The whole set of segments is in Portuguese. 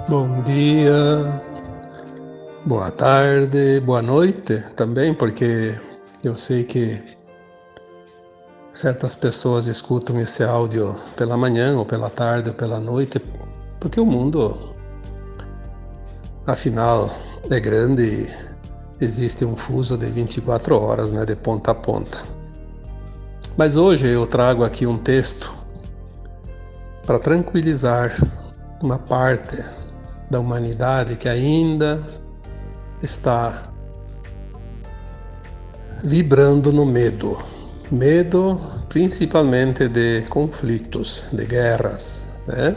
Bom dia, boa tarde, boa noite também, porque eu sei que certas pessoas escutam esse áudio pela manhã, ou pela tarde, ou pela noite, porque o mundo, afinal, é grande e existe um fuso de 24 horas, né, de ponta a ponta. Mas hoje eu trago aqui um texto para tranquilizar uma parte da humanidade que ainda está vibrando no medo. Medo principalmente de conflitos, de guerras, né?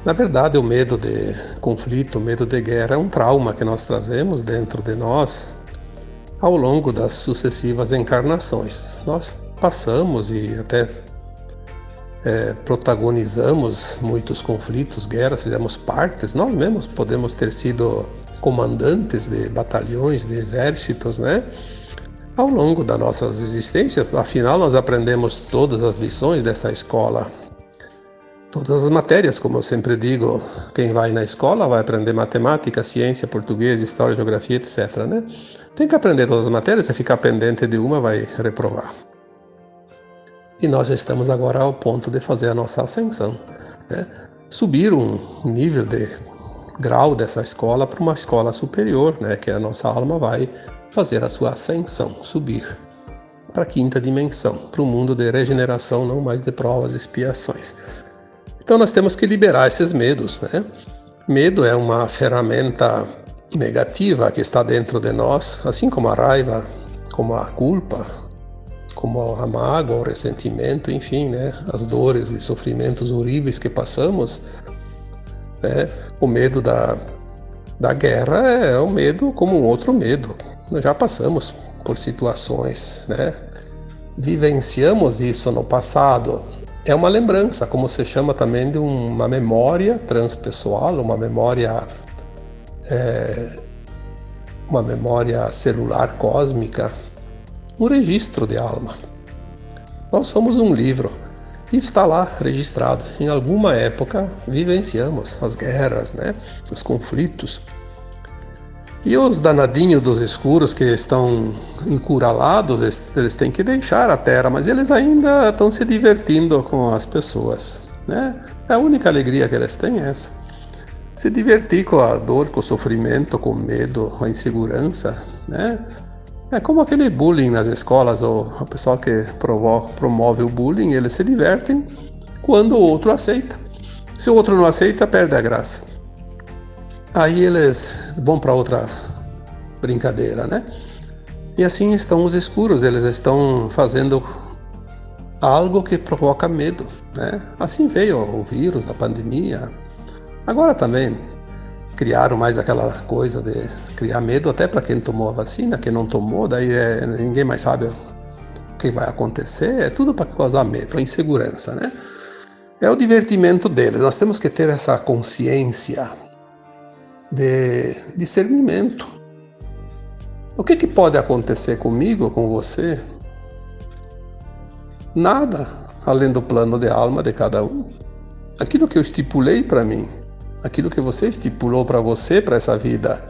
Na verdade, o medo de conflito, o medo de guerra é um trauma que nós trazemos dentro de nós ao longo das sucessivas encarnações. Nós passamos e até protagonizamos muitos conflitos, guerras, fizemos partes, nós mesmos podemos ter sido comandantes de batalhões, de exércitos, né? Ao longo da nossa existência, afinal, nós aprendemos todas as lições dessa escola, todas as matérias, como eu sempre digo, quem vai na escola vai aprender matemática, ciência, português, história, geografia, etc, né? Tem que aprender todas as matérias, se ficar pendente de uma, vai reprovar. E nós estamos agora ao ponto de fazer a nossa ascensão, né? Subir um nível de grau dessa escola para uma escola superior, né? Que a nossa alma vai fazer a sua ascensão, subir para a quinta dimensão, para o mundo de regeneração, não mais de provas e expiações. Então nós temos que liberar esses medos, né? Medo é uma ferramenta negativa que está dentro de nós, assim como a raiva, como a culpa, como a mágoa, o ressentimento, enfim, né? As dores e sofrimentos horríveis que passamos, né? O medo da guerra é um medo como um outro medo. Nós já passamos por situações, né? Vivenciamos isso no passado. É uma lembrança, como se chama também de uma memória transpessoal, uma memória celular cósmica, um registro de alma. Nós somos um livro e está lá registrado. Em alguma época vivenciamos as guerras, né? Os conflitos. E os danadinhos dos escuros que estão encurralados, eles têm que deixar a Terra, mas eles ainda estão se divertindo com as pessoas, né? A única alegria que eles têm é essa. Se divertir com a dor, com o sofrimento, com o medo, com a insegurança, né? É como aquele bullying nas escolas, ou o pessoal que promove o bullying, eles se divertem quando o outro aceita. Se o outro não aceita, perde a graça. Aí eles vão para outra brincadeira, né? E assim estão os escuros, eles estão fazendo algo que provoca medo, né? Assim veio o vírus, a pandemia. Agora também criaram mais aquela coisa de criar medo até para quem tomou a vacina, quem não tomou, daí ninguém mais sabe o que vai acontecer, é tudo para causar medo, a insegurança, né? É o divertimento deles, nós temos que ter essa consciência de discernimento. O que pode acontecer comigo, com você? Nada, além do plano de alma de cada um. Aquilo que eu estipulei para mim, aquilo que você estipulou para você, para essa vida,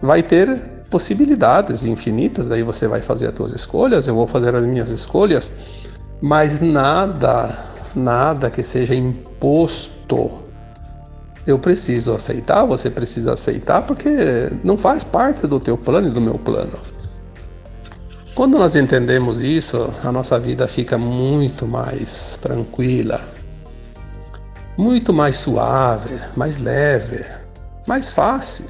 vai ter possibilidades infinitas, daí você vai fazer as suas escolhas, eu vou fazer as minhas escolhas, mas nada que seja imposto. Eu preciso aceitar, você precisa aceitar, porque não faz parte do teu plano e do meu plano. Quando nós entendemos isso, a nossa vida fica muito mais tranquila, muito mais suave, mais leve, mais fácil.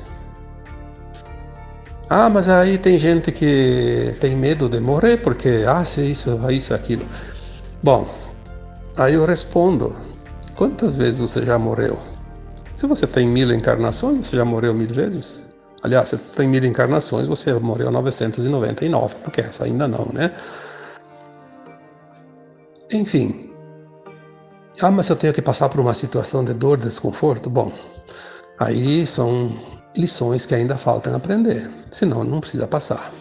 Ah, mas aí tem gente que tem medo de morrer porque, se isso, aquilo. Bom, aí eu respondo, quantas vezes você já morreu? Se você tem 1000 encarnações, você já morreu 1000 vezes? Aliás, se você tem 1000 encarnações, você morreu 999, porque essa ainda não, né? Enfim. Mas eu tenho que passar por uma situação de dor, desconforto? Bom, aí são lições que ainda faltam aprender, senão não precisa passar.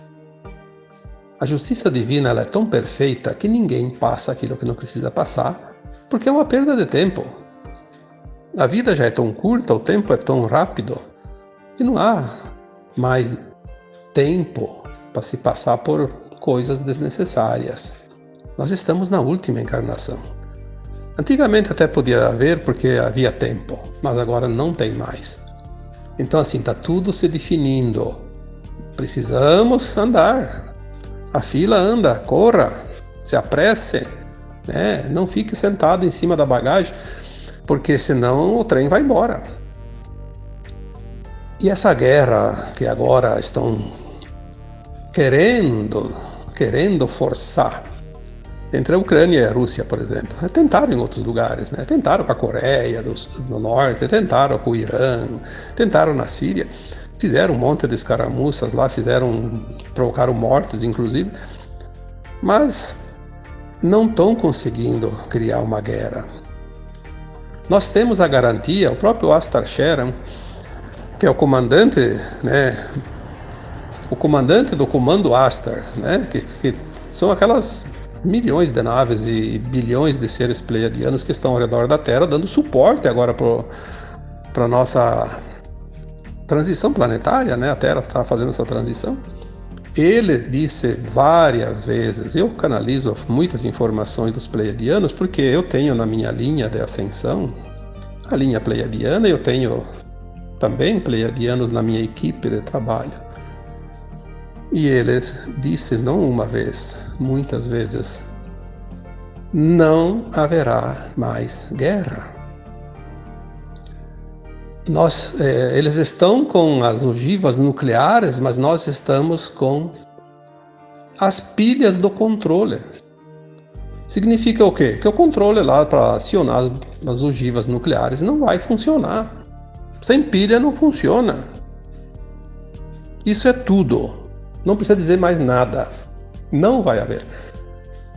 A justiça divina ela é tão perfeita que ninguém passa aquilo que não precisa passar, porque é uma perda de tempo. A vida já é tão curta, o tempo é tão rápido, que não há mais tempo para se passar por coisas desnecessárias. Nós estamos na última encarnação. Antigamente até podia haver porque havia tempo, mas agora não tem mais. Então assim, está tudo se definindo. Precisamos andar. A fila anda, corra, se apresse, né? Não fique sentado em cima da bagagem, porque senão o trem vai embora. E essa guerra que agora estão querendo forçar entre a Ucrânia e a Rússia, por exemplo. Tentaram em outros lugares, né? Tentaram com a Coreia do Norte, tentaram com o Irã, tentaram na Síria, fizeram um monte de escaramuças lá, provocaram mortes, inclusive, mas não estão conseguindo criar uma guerra. Nós temos a garantia, o próprio Astar Sheran, que é o comandante, né? O comandante do Comando Astar, né? Que são aquelas milhões de naves e bilhões de seres pleiadianos que estão ao redor da Terra, dando suporte agora para a nossa transição planetária, né? A Terra está fazendo essa transição. Ele disse várias vezes, eu canalizo muitas informações dos pleiadianos, porque eu tenho na minha linha de ascensão, a linha pleiadiana, eu tenho também pleiadianos na minha equipe de trabalho. E ele disse não uma vez, muitas vezes, não haverá mais guerra. Eles estão com as ogivas nucleares, mas nós estamos com as pilhas do controle. Significa o quê? Que o controle lá para acionar as ogivas nucleares não vai funcionar. Sem pilha não funciona. Isso é tudo. Não precisa dizer mais nada. Não vai haver.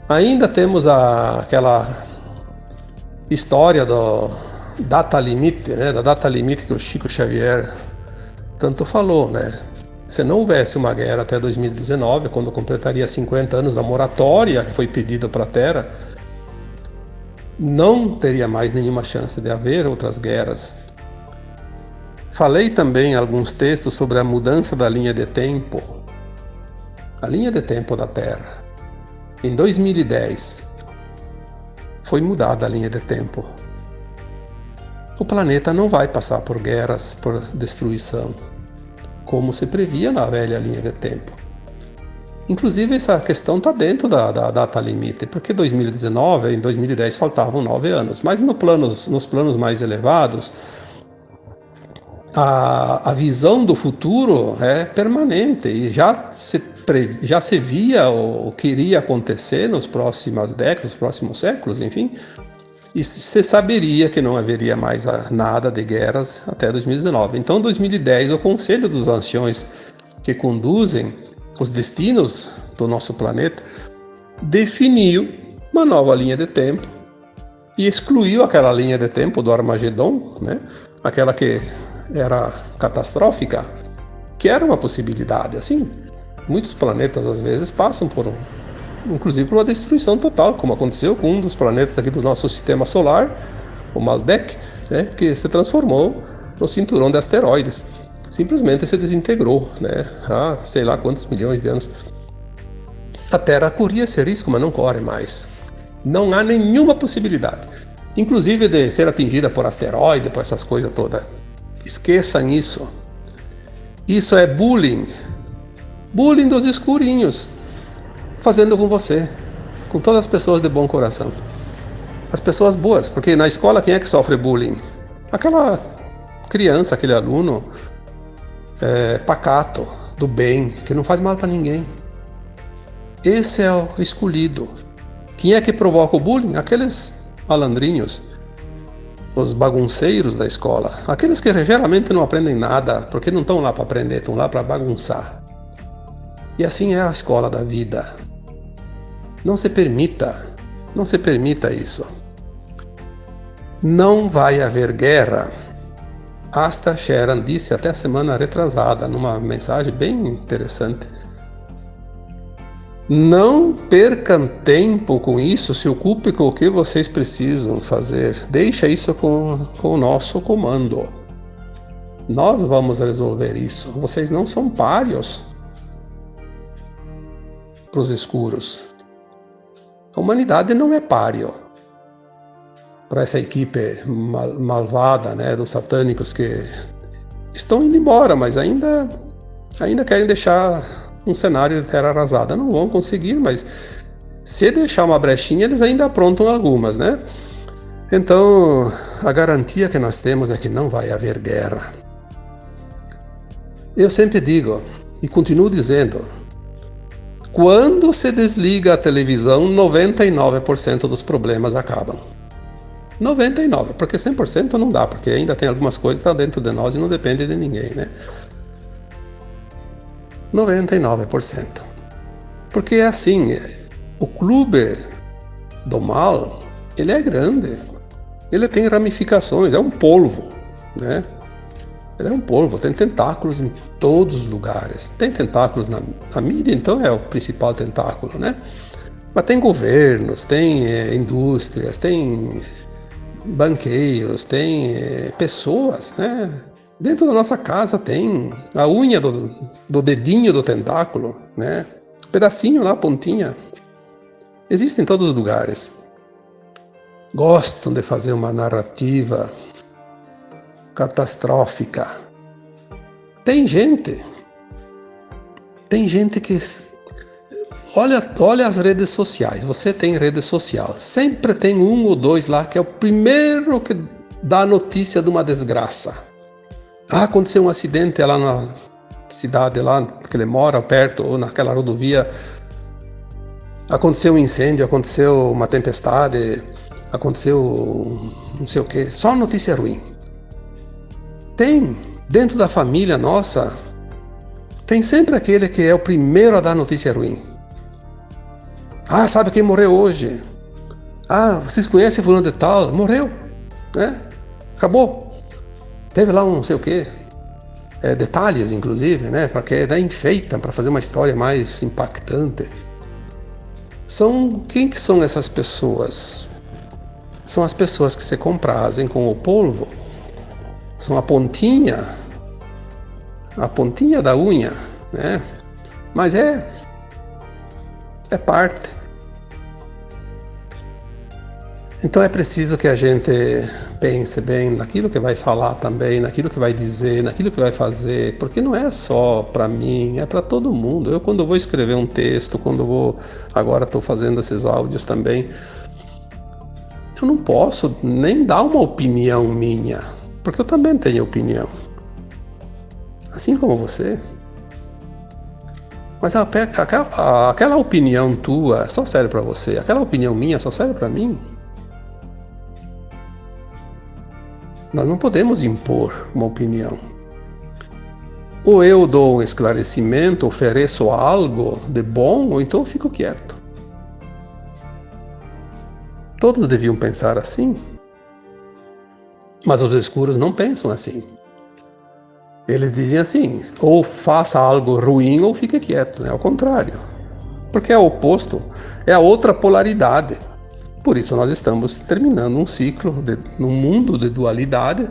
Ainda temos aquela história do data limite, né? Da data limite que o Chico Xavier tanto falou, né? Se não houvesse uma guerra até 2019, quando completaria 50 anos da moratória que foi pedida para a Terra, não teria mais nenhuma chance de haver outras guerras. Falei também em alguns textos sobre a mudança da linha de tempo. A linha de tempo da Terra. Em 2010, foi mudada a linha de tempo. O planeta não vai passar por guerras, por destruição, como se previa na velha linha de tempo. Inclusive, essa questão está dentro da data limite, porque 2019 e 2010 faltavam 9 anos, mas nos planos mais elevados, a visão do futuro é permanente e já se via o que iria acontecer nas próximas décadas, nos próximos séculos, enfim, e se saberia que não haveria mais nada de guerras até 2019. Então, em 2010, o Conselho dos Anciões que conduzem os destinos do nosso planeta definiu uma nova linha de tempo e excluiu aquela linha de tempo do Armagedon, né? Aquela que era catastrófica, que era uma possibilidade. Assim, muitos planetas às vezes passam inclusive por uma destruição total, como aconteceu com um dos planetas aqui do nosso sistema solar, o Maldek, né, que se transformou no cinturão de asteroides. Simplesmente se desintegrou, né, há sei lá quantos milhões de anos. A Terra corria esse risco, mas não corre mais. Não há nenhuma possibilidade, inclusive de ser atingida por asteroide, por essas coisas todas. Esqueçam isso. Isso é bullying. Bullying dos escurinhos. Fazendo com você, com todas as pessoas de bom coração. As pessoas boas, porque na escola quem é que sofre bullying? Aquela criança, aquele aluno pacato, do bem, que não faz mal para ninguém. Esse é o escolhido. Quem é que provoca o bullying? Aqueles malandrinhos, os bagunceiros da escola, aqueles que geralmente não aprendem nada, porque não estão lá para aprender, estão lá para bagunçar. E assim é a escola da vida. Não se permita isso. Não vai haver guerra. Astar Sheran disse até a semana retrasada, numa mensagem bem interessante. Não percam tempo com isso, se ocupe com o que vocês precisam fazer. Deixa isso com o nosso comando. Nós vamos resolver isso. Vocês não são pários para os escuros. A humanidade não é páreo para essa equipe malvada, né, dos satânicos que estão indo embora, mas ainda querem deixar um cenário de terra arrasada. Não vão conseguir, mas se deixar uma brechinha, eles ainda aprontam algumas, né? Então, a garantia que nós temos é que não vai haver guerra. Eu sempre digo, e continuo dizendo, quando se desliga a televisão, 99% dos problemas acabam. 99%, porque 100% não dá, porque ainda tem algumas coisas que estão dentro de nós e não depende de ninguém, né? 99%. Porque é assim, o clube do mal, ele é grande, ele tem ramificações, é um polvo, né? Ele é um polvo, tem tentáculos em todos os lugares. Tem tentáculos na mídia, então é o principal tentáculo, né? Mas tem governos, tem indústrias, tem banqueiros, tem pessoas, né? Dentro da nossa casa tem a unha do dedinho do tentáculo, né? Um pedacinho lá, a pontinha. Existe em todos os lugares. Gostam de fazer uma narrativa catastrófica. Tem gente que... Olha as redes sociais. Você tem rede social. Sempre tem um ou dois lá que é o primeiro que dá a notícia de uma desgraça. Aconteceu um acidente lá na cidade lá que ele mora perto, ou naquela rodovia. Aconteceu um incêndio, aconteceu uma tempestade, aconteceu não sei o que. Só notícia ruim. Tem, dentro da família nossa, tem sempre aquele que é o primeiro a dar notícia ruim. Sabe quem morreu hoje? Vocês conhecem fulano de tal? Morreu, né? Acabou. Teve lá um não sei o quê. Detalhes, inclusive, né? Porque daí enfeita para fazer uma história mais impactante. Quem que são essas pessoas? São as pessoas que se comprazem com o polvo. São a pontinha da unha, né? Mas é parte. Então é preciso que a gente pense bem naquilo que vai falar também, naquilo que vai dizer, naquilo que vai fazer, porque não é só para mim, é para todo mundo. Eu, quando vou escrever um texto, agora estou fazendo esses áudios também, eu não posso nem dar uma opinião minha, porque eu também tenho opinião, assim como você. Mas aquela opinião tua só serve para você, aquela opinião minha só serve para mim. Nós não podemos impor uma opinião. Ou eu dou um esclarecimento, ofereço algo de bom, ou então eu fico quieto. Todos deviam pensar assim. Mas os escuros não pensam assim. Eles dizem assim, ou faça algo ruim ou fique quieto, né? Ao contrário. Porque é o oposto, é a outra polaridade. Por isso nós estamos terminando um ciclo num mundo de dualidade,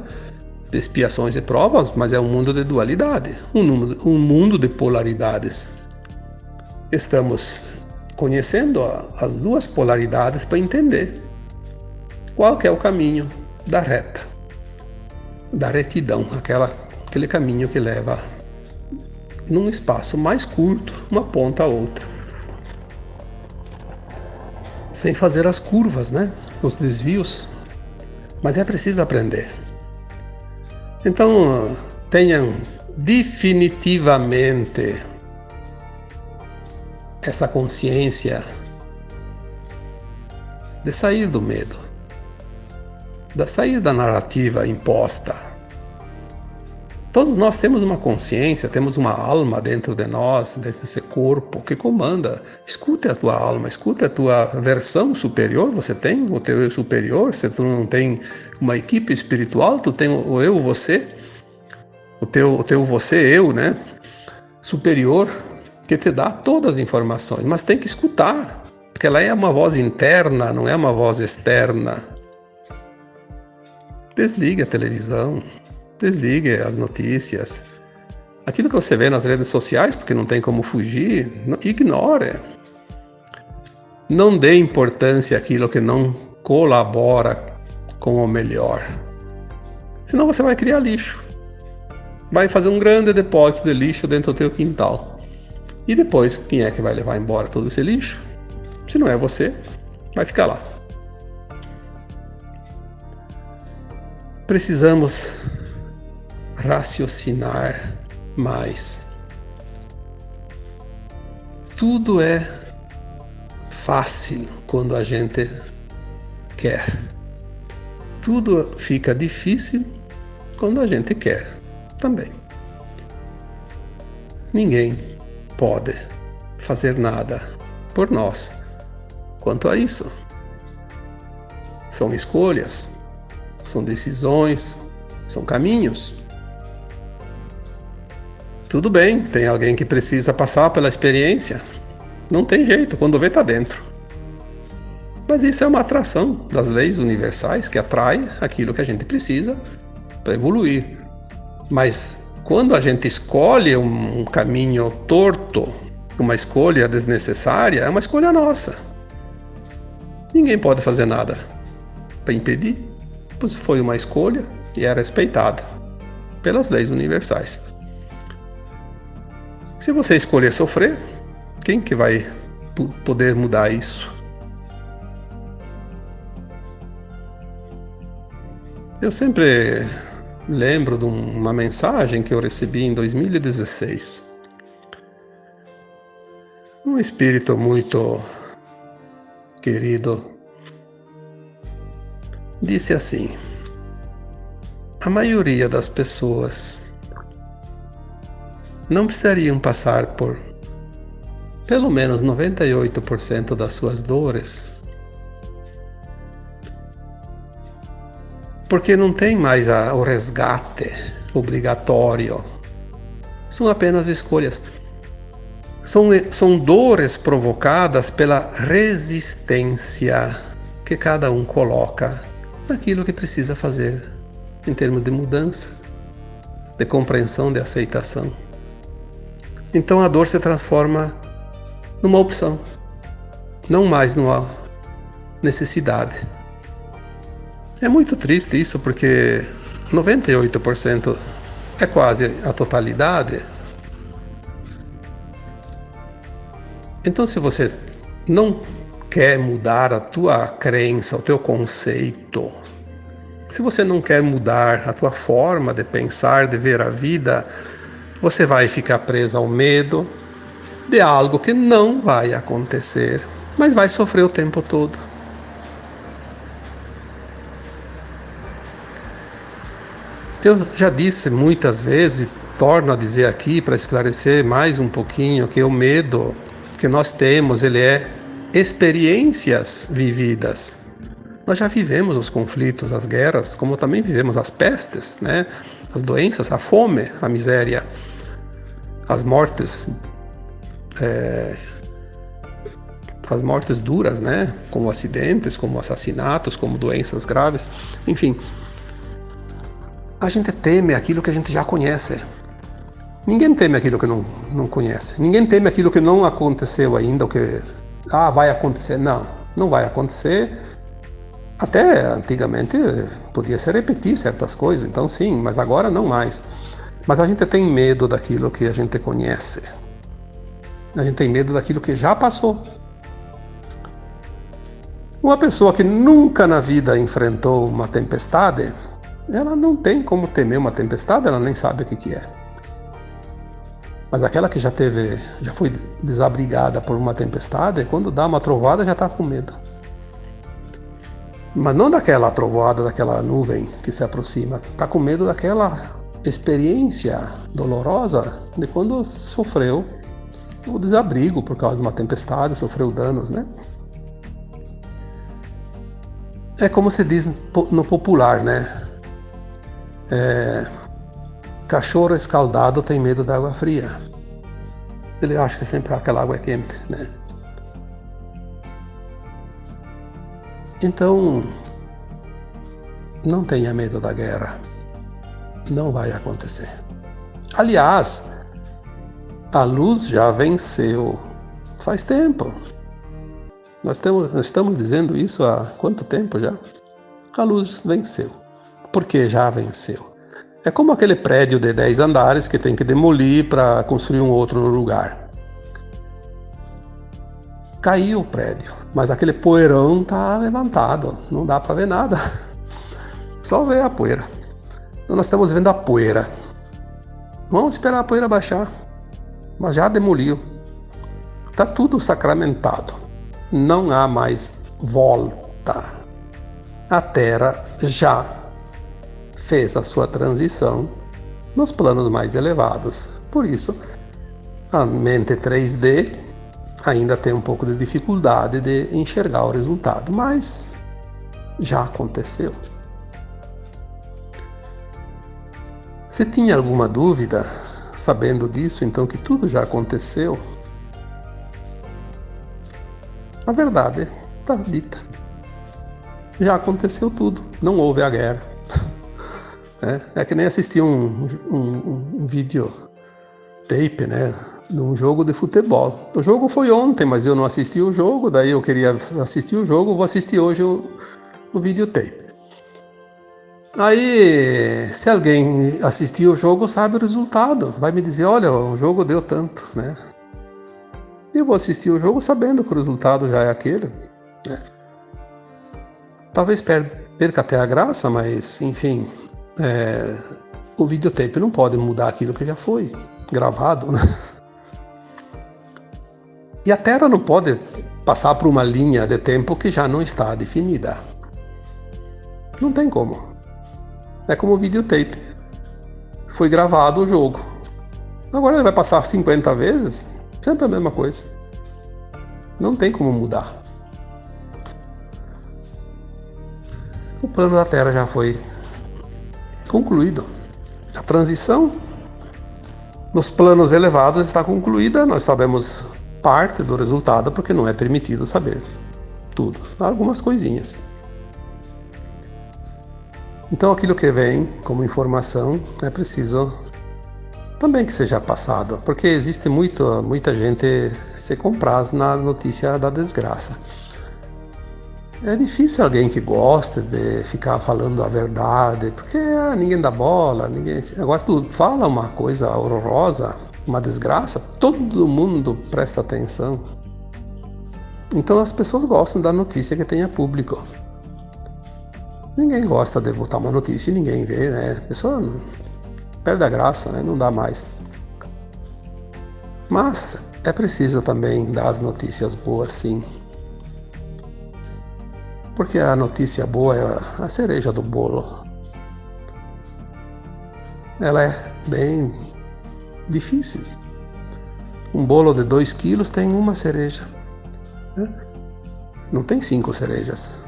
de expiações e provas, mas é um mundo de dualidade, um mundo de polaridades. Estamos conhecendo as duas polaridades para entender qual que é o caminho da reta, da retidão, aquele caminho que leva num espaço mais curto, uma ponta a outra. Sem fazer as curvas, né? Os desvios. Mas é preciso aprender. Então, tenham definitivamente essa consciência de sair do medo, de sair da narrativa imposta. Todos nós temos uma consciência, temos uma alma dentro de nós, dentro desse corpo que comanda. Escute a tua alma, escute a tua versão superior. Você tem o teu eu superior. Se tu não tem uma equipe espiritual, tu tem o eu, você, o teu você, eu, né? Superior. que te dá todas as informações, mas tem que escutar, porque ela é uma voz interna, não é uma voz externa. Desligue a televisão, desligue as notícias. Aquilo que você vê nas redes sociais, porque não tem como fugir, ignore. Não dê importância àquilo que não colabora com o melhor. Senão você vai criar lixo. Vai fazer um grande depósito de lixo dentro do teu quintal. E depois, quem é que vai levar embora todo esse lixo? Se não é você, vai ficar lá. Precisamos raciocinar mais. Tudo é fácil quando a gente quer. Tudo fica difícil quando a gente quer também. Ninguém pode fazer nada por nós quanto a isso. São escolhas, são decisões, são caminhos. Tudo bem, tem alguém que precisa passar pela experiência. Não tem jeito, quando vê, tá dentro. Mas isso é uma atração das leis universais que atrai aquilo que a gente precisa para evoluir. Mas quando a gente escolhe um caminho torto, uma escolha desnecessária, é uma escolha nossa. Ninguém pode fazer nada para impedir, pois foi uma escolha e é respeitada pelas leis universais. Se você escolher sofrer, quem que vai poder mudar isso? Eu sempre lembro de uma mensagem que eu recebi em 2016. Um espírito muito querido disse assim: a maioria das pessoas não precisariam passar por pelo menos 98% das suas dores, porque não tem mais o resgate obrigatório. São apenas escolhas. São dores provocadas pela resistência que cada um coloca naquilo que precisa fazer em termos de mudança, de compreensão, de aceitação. Então a dor se transforma numa opção, não mais numa necessidade. É muito triste isso, porque 98% é quase a totalidade. Então, se você não quer mudar a tua crença, o teu conceito, se você não quer mudar a tua forma de pensar, de ver a vida, você vai ficar preso ao medo de algo que não vai acontecer, mas vai sofrer o tempo todo. Eu já disse muitas vezes, torno a dizer aqui para esclarecer mais um pouquinho, que o medo que nós temos, ele é experiências vividas. Nós já vivemos os conflitos, as guerras, como também vivemos as pestes, né? As doenças, a fome, a miséria, as mortes duras, né? Como acidentes, como assassinatos, como doenças graves, enfim. A gente teme aquilo que a gente já conhece. Ninguém teme aquilo que não conhece. Ninguém teme aquilo que não aconteceu ainda, o que vai acontecer. Não vai acontecer. Até antigamente podia se repetir certas coisas, então sim, mas agora não mais. Mas a gente tem medo daquilo que a gente conhece. A gente tem medo daquilo que já passou. Uma pessoa que nunca na vida enfrentou uma tempestade, ela não tem como temer uma tempestade, ela nem sabe o que é. Mas aquela que já foi desabrigada por uma tempestade, quando dá uma trovada já está com medo. Mas não daquela trovoada, daquela nuvem que se aproxima, está com medo daquela experiência dolorosa de quando sofreu o desabrigo por causa de uma tempestade, sofreu danos, né? É como se diz no popular, né? Cachorro escaldado tem medo da água fria. ele acha que sempre aquela água é quente, né? Então, não tenha medo da guerra. Não vai acontecer. Aliás, a luz já venceu faz tempo. Nós estamos dizendo isso há quanto tempo já? A luz venceu. Por que já venceu? É como aquele prédio de 10 andares que tem que demolir para construir um outro no lugar. Caiu o prédio, mas aquele poeirão está levantado, não dá para ver nada. Só ver a poeira. Então nós estamos vendo a poeira. Vamos esperar a poeira baixar. Mas já demoliu. Está tudo sacramentado. Não há mais volta. A Terra já fez a sua transição nos planos mais elevados. Por isso, a mente 3D ainda tem um pouco de dificuldade de enxergar o resultado, mas já aconteceu. Se tinha alguma dúvida, sabendo disso, então que tudo já aconteceu, a verdade está dita. Já aconteceu tudo, não houve a guerra. É que nem assistir um videotape, né, de um jogo de futebol. O jogo foi ontem, mas eu não assisti o jogo, daí eu queria assistir o jogo, vou assistir hoje o videotape. Aí, se alguém assistir o jogo, sabe o resultado. Vai me dizer, olha, o jogo deu tanto, né? Eu vou assistir o jogo sabendo que o resultado já é aquele, né? Talvez perca até a graça, mas, enfim, o videotape não pode mudar aquilo que já foi gravado, né? E a Terra não pode passar por uma linha de tempo que já não está definida. Não tem como. É como o videotape. Foi gravado o jogo. Agora ele vai passar 50 vezes, sempre a mesma coisa. Não tem como mudar. O plano da Terra já foi concluído. A transição nos planos elevados está concluída. Nós sabemos parte do resultado porque não é permitido saber tudo. Há algumas coisinhas. Então aquilo que vem como informação é preciso também que seja passado, porque existe muita gente se compraz na notícia da desgraça. É difícil alguém que gosta de ficar falando a verdade, porque ninguém dá bola, agora tu fala uma coisa horrorosa, uma desgraça, todo mundo presta atenção. Então as pessoas gostam da notícia que tenha público. Ninguém gosta de botar uma notícia e ninguém vê, né? A pessoa perde a graça, né? Não dá mais. Mas é preciso também dar as notícias boas, sim. Porque a notícia boa é a cereja do bolo. Ela é bem difícil. Um bolo de 2 quilos tem uma cereja, né? Não tem 5 cerejas.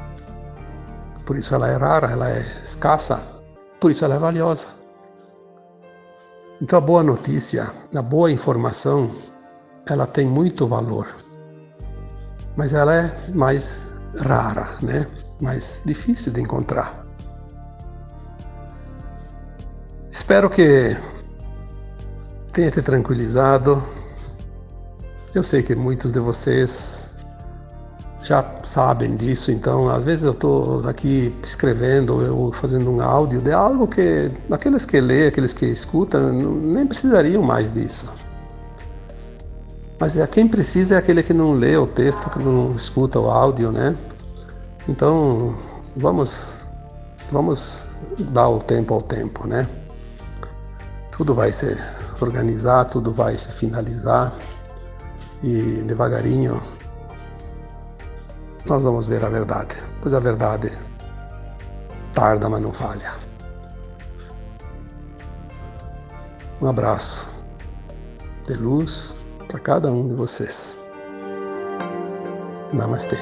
Por isso ela é rara, ela é escassa, por isso ela é valiosa. Então a boa notícia, a boa informação, ela tem muito valor. Mas ela é mais rara, né? Mais difícil de encontrar. Espero que tenha te tranquilizado. Eu sei que muitos de vocês já sabem disso, então às vezes eu estou aqui escrevendo ou fazendo um áudio de algo que aqueles que lêem, aqueles que escutam, nem precisariam mais disso. Mas quem precisa é aquele que não lê o texto, que não escuta o áudio, né? Então vamos dar o tempo ao tempo, né? Tudo vai se organizar, tudo vai se finalizar e devagarinho nós vamos ver a verdade, pois a verdade tarda, mas não falha. Um abraço de luz para cada um de vocês. Namastê.